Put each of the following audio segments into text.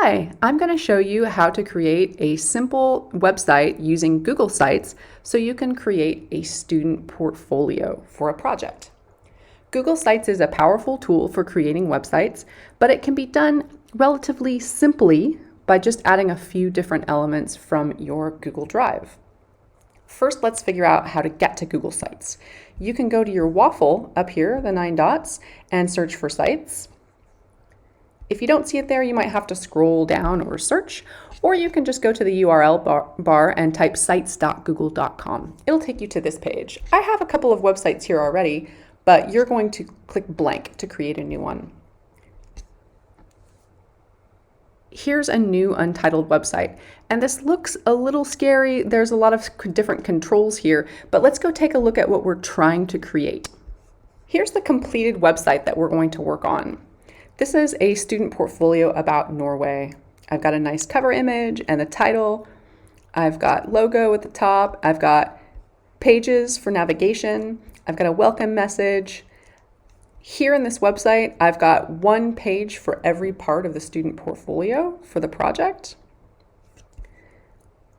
Hi, I'm going to show you how to create a simple website using Google Sites so you can create a student portfolio for a project. Google Sites is a powerful tool for creating websites, but it can be done relatively simply by just adding a few different elements from your Google Drive. First, let's figure out how to get to Google Sites. You can go to your waffle up here, the 9 dots, and search for Sites. If you don't see it there, you might have to scroll down or search, or you can just go to the URL bar and type sites.google.com. It'll take you to this page. I have a couple of websites here already, but you're going to click blank to create a new one. Here's a new untitled website, and this looks a little scary. There's a lot of different controls here, but let's go take a look at what we're trying to create. Here's the completed website that we're going to work on. This is a student portfolio about Norway. I've got a nice cover image and the title. I've got logo at the top. I've got pages for navigation. I've got a welcome message. Here in this website, I've got one page for every part of the student portfolio for the project.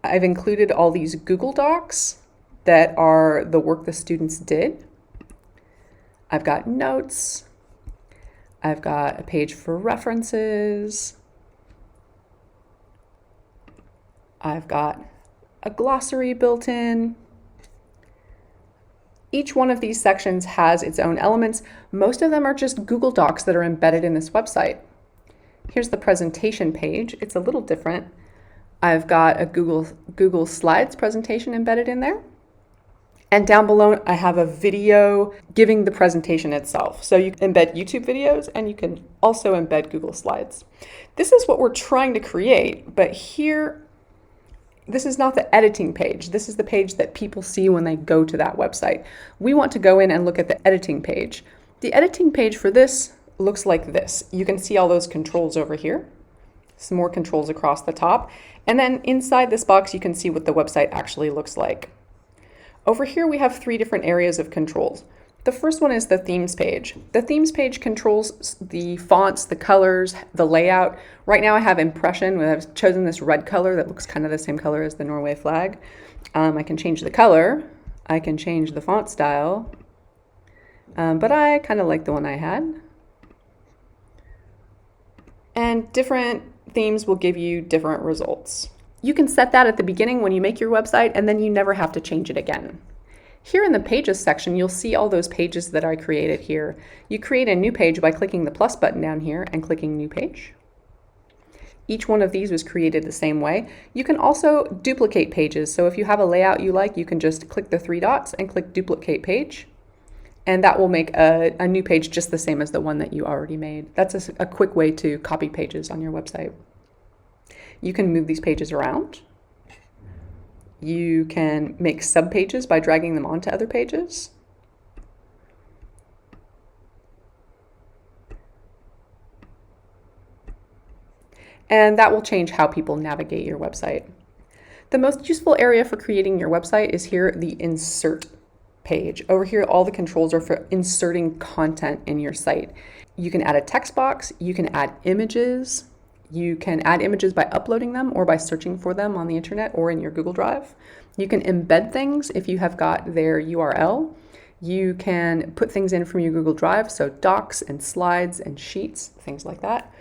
I've included all these Google Docs that are the work the students did. I've got notes. I've got a page for references. I've got a glossary built in. Each one of these sections has its own elements. Most of them are just Google Docs that are embedded in this website. Here's the presentation page. It's a little different. I've got a Google Slides presentation embedded in there. And down below, I have a video giving the presentation itself. So you can embed YouTube videos and you can also embed Google Slides. This is what we're trying to create, but here, this is not the editing page. This is the page that people see when they go to that website. We want to go in and look at the editing page. The editing page for this looks like this. You can see all those controls over here. Some more controls across the top. And then inside this box, you can see what the website actually looks like. Over here, we have 3 different areas of controls. The first one is the themes page. The themes page controls the fonts, the colors, the layout. Right now I have impression. I've chosen this red color that looks kind of the same color as the Norway flag. I can change the color. I can change the font style. But I kind of like the one I had. And different themes will give you different results. You can set that at the beginning when you make your website, and then you never have to change it again. Here in the pages section, you'll see all those pages that I created here. You create a new page by clicking the plus button down here and clicking new page. Each one of these was created the same way. You can also duplicate pages. So if you have a layout you like, you can just click the 3 dots and click duplicate page. And that will make a new page just the same as the one that you already made. That's a quick way to copy pages on your website. You can move these pages around. You can make subpages by dragging them onto other pages. And that will change how people navigate your website. The most useful area for creating your website is here, the insert page. Over here, all the controls are for inserting content in your site. You can add a text box, you can add images. You can add images by uploading them or by searching for them on the internet or in your Google Drive. You can embed things if you have got their URL. You can put things in from your Google Drive, so docs and slides and sheets, things like that.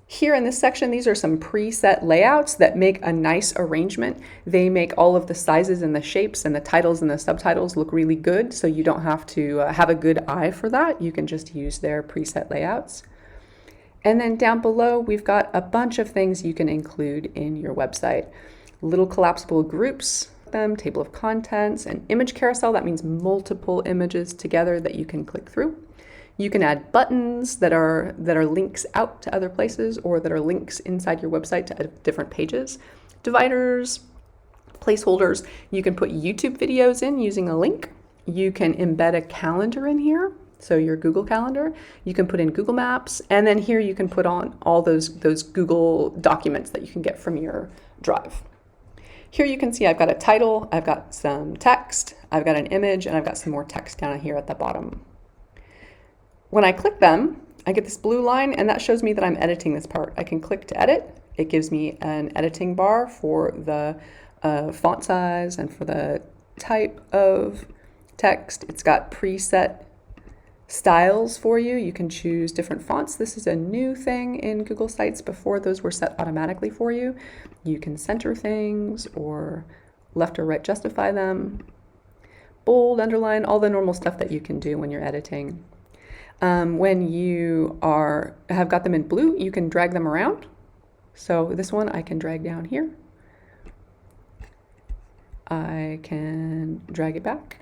Here in this section, these are some preset layouts that make a nice arrangement. They make all of the sizes and the shapes and the titles and the subtitles look really good, so you don't have to have a good eye for that. You can just use their preset layouts. And then down below, we've got a bunch of things you can include in your website. Little collapsible groups, table of contents, an image carousel. That means multiple images together that you can click through. You can add buttons that are links out to other places or that are links inside your website to different pages. Dividers, placeholders. You can put YouTube videos in using a link. You can embed a calendar in here. So your Google Calendar, you can put in Google Maps, and then here you can put on all those Google documents that you can get from your Drive. Here you can see I've got a title, I've got some text, I've got an image, and I've got some more text down here at the bottom. When I click them, I get this blue line, and that shows me that I'm editing this part. I can click to edit. It gives me an editing bar for the font size and for the type of text. It's got preset styles for you. You can choose different fonts. This is a new thing in Google Sites. Before, those were set automatically for you. You can center things or left or right justify them. Bold, underline, all the normal stuff that you can do when you're editing. When you have got them in blue, you can drag them around. So this one I can drag down here. I can drag it back.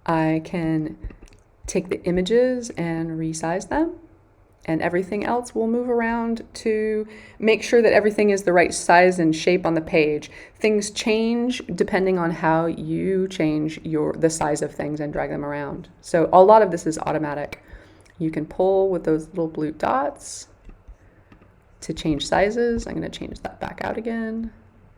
I can take the images and resize them, and everything else will move around to make sure that everything is the right size and shape on the page. Things change depending on how you change the size of things and drag them around. So a lot of this is automatic. You can pull with those little blue dots to change sizes. I'm going to change that back out again.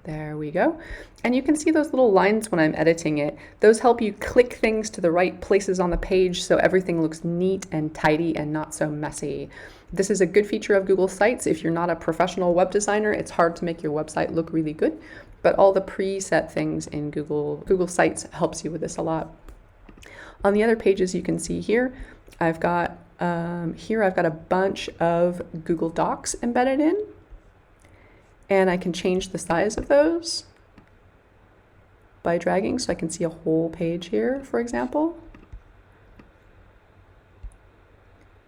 There we go. And you can see those little lines when I'm editing it. Those help you click things to the right places on the page so everything looks neat and tidy and not so messy. This is a good feature of Google Sites. If you're not a professional web designer, it's hard to make your website look really good, but all the preset things in Google Sites helps you with this a lot. On the other pages you can see here, I've got a bunch of Google Docs embedded in. And I can change the size of those by dragging, so I can see a whole page here, for example.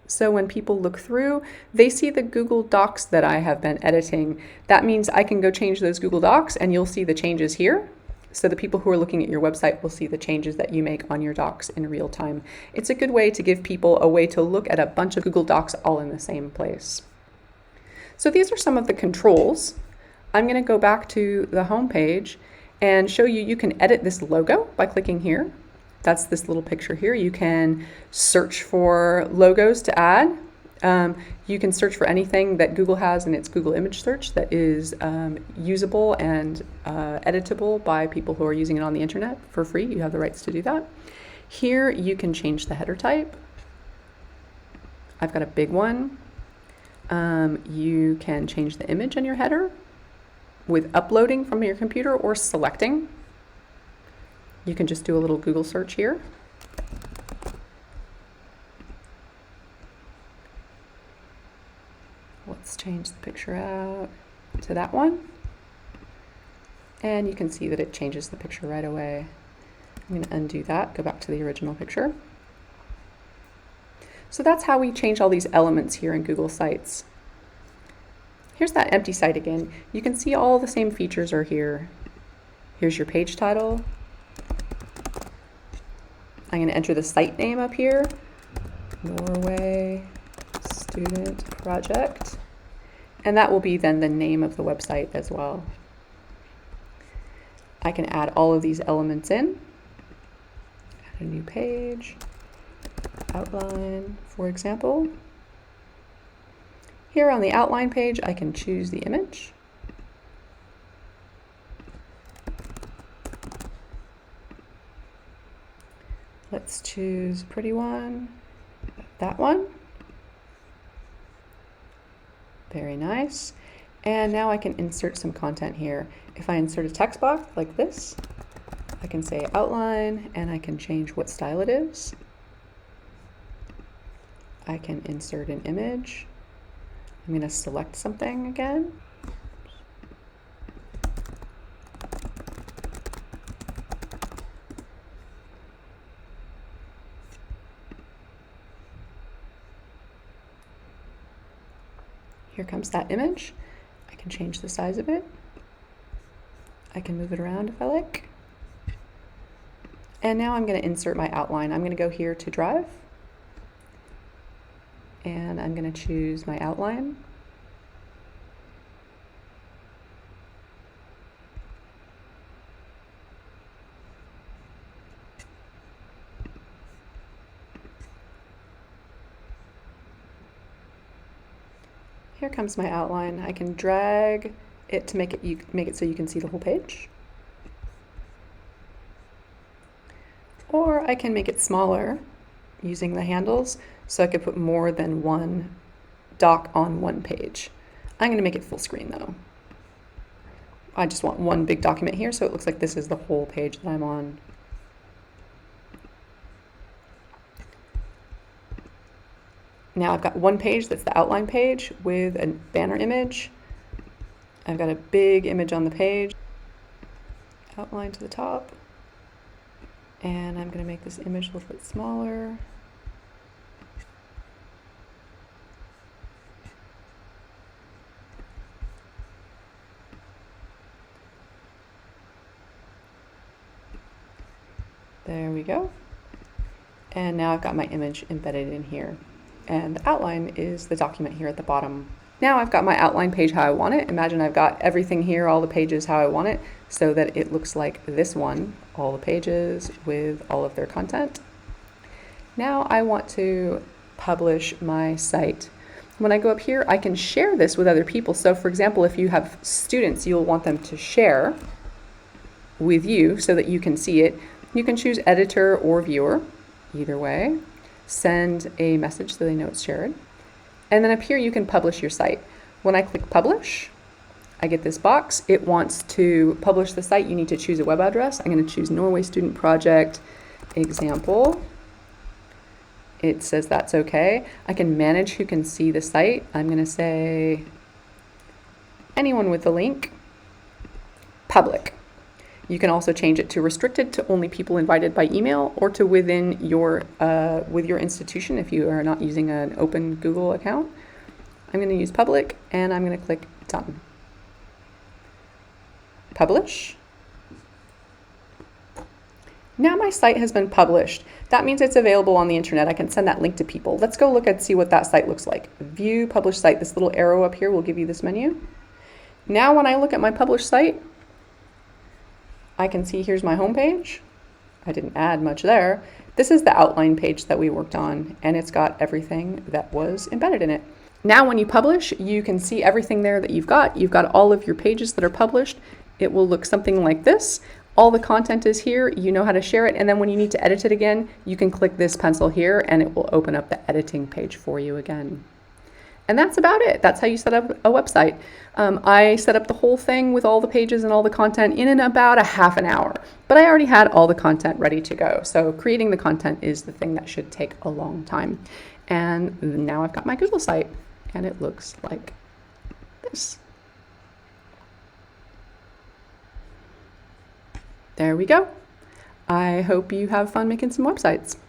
So when people look through, they see the Google Docs that I have been editing. That means I can go change those Google Docs and you'll see the changes here. So the people who are looking at your website will see the changes that you make on your docs in real time. It's a good way to give people a way to look at a bunch of Google Docs all in the same place. So these are some of the controls. I'm going to go back to the home page and show you can edit this logo by clicking here. That's this little picture here. You can search for logos to add. You can search for anything that Google has in its Google image search that is usable and editable by people who are using it on the internet for free. You have the rights to do that. Here you can change the header type. I've got a big one. You can change the image in your header with uploading from your computer or selecting. You can just do a little Google search here. Let's change the picture out to that one. And you can see that it changes the picture right away. I'm going to undo that, go back to the original picture. So that's how we change all these elements here in Google Sites. Here's that empty site again. You can see all the same features are here. Here's your page title. I'm going to enter the site name up here, Norway Student Project, and that will be then the name of the website as well. I can add all of these elements in, add a new page, outline, for example. Here on the outline page, I can choose the image. Let's choose a pretty one, that one. Very nice. And now I can insert some content here. If I insert a text box like this, I can say outline and I can change what style it is. I can insert an image. I'm going to select something again. Here comes that image. I can change the size of it. I can move it around if I like. And now I'm going to insert my outline. I'm going to go here to Drive. And I'm going to choose my outline. Here comes my outline. I can drag it to make it so you can see the whole page. Or I can make it smaller using the handles so I could put more than one doc on one page. I'm going to make it full screen though. I just want one big document here so it looks like this is the whole page that I'm on. Now I've got one page that's the outline page with a banner image. I've got a big image on the page, outline to the top, and I'm going to make this image a little bit smaller. There we go. And now I've got my image embedded in here. And the outline is the document here at the bottom. Now I've got my outline page how I want it. Imagine I've got everything here, all the pages how I want it, so that it looks like this one, all the pages with all of their content. Now I want to publish my site. When I go up here, I can share this with other people. So for example, if you have students, you'll want them to share with you so that you can see it. You can choose editor or viewer, either way. Send a message so they know it's shared. And then up here you can publish your site. When I click publish, I get this box. It wants to publish the site. You need to choose a web address. I'm going to choose Norway Student Project example. It says that's okay. I can manage who can see the site. I'm going to say anyone with the link, public. You can also change it to restricted to only people invited by email or to within your with your institution if you are not using an open Google account. I'm going to use public and I'm going to click done. Publish. Now my site has been published. That means it's available on the internet. I can send that link to people. Let's go look and see what that site looks like. View published site. This little arrow up here will give you this menu. Now when I look at my published site, I can see here's my home page. I didn't add much there. This is the outline page that we worked on, and it's got everything that was embedded in it. Now when you publish, you can see everything there that you've got. You've got all of your pages that are published. It will look something like this. All the content is here. You know how to share it, and then when you need to edit it again, you can click this pencil here and it will open up the editing page for you again. And that's about it. That's how you set up a website. I set up the whole thing with all the pages and all the content in about a half an hour, but I already had all the content ready to go. So creating the content is the thing that should take a long time. And now I've got my Google site and it looks like this. There we go. I hope you have fun making some websites.